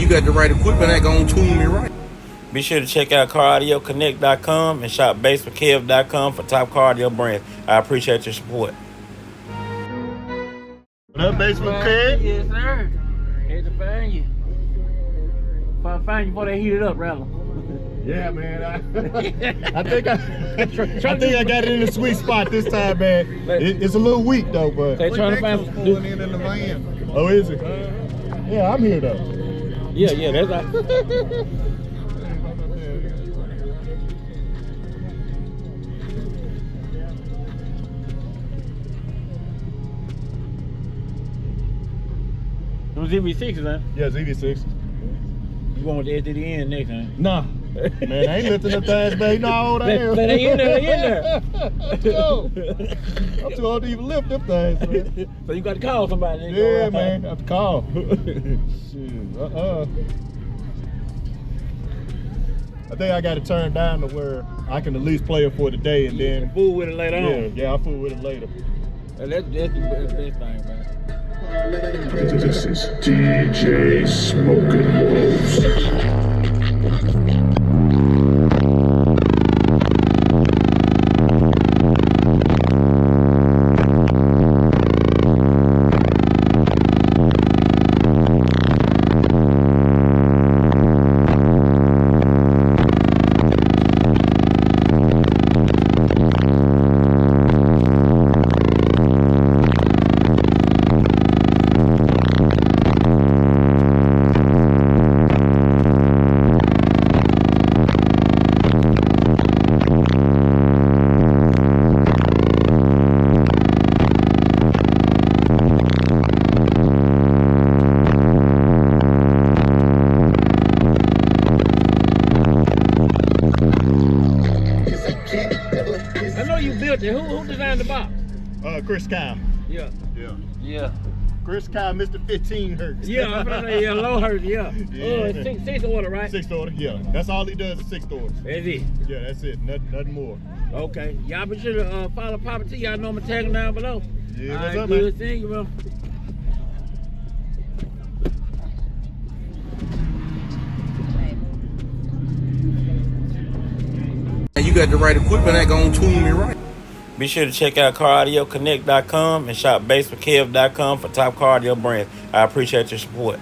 you got the right equipment, that gonna tune me right. Be sure to check out CarAudioConnect.com and shop BASSWITHKEV.com for top car audio brands. I appreciate your support. What up, BASSWITHKEV? Yes, sir. Had to find you. If I find you before they heat it up, rather. Yeah, man. I think I got it in the sweet spot this time, man. It's a little weak though, but They trying to find pulling in the van. oh, is it? Yeah, I'm here though. Yeah, that's all. Those EV6s, huh? Yeah, it's 86. You want the edge to the end next time? Nah. Man, I ain't lifting the things, man. You know how old I am. But they in there, Yo, I'm too old to even lift them things, man. So you got to call somebody. Yeah, man. I have to call. Shit. I think I got to turn down to where I can at least play it for today and then Fool with it later on. Yeah, I'll fool with it later. That's the best thing, man. This is DJ Smoking Wolves. Who designed the box? Chris Kyle. Yeah. Chris Kyle, Mr. 15 Hertz. Yeah, I'm gonna say low hertz, yeah. Six order, right? Sixth order, yeah. That's all he does is 6 orders. That's it. Yeah, that's it. Nothing more. Okay. Y'all be sure to follow Papa T. Y'all know I'm gonna tag him down below. Yeah, all what's right, up, good man? seeing you, bro. You got the right equipment, that gonna tune me right. Be sure to check out CarAudioConnect.com and shop BASSWITHKEV.com for top car audio brands. I appreciate your support.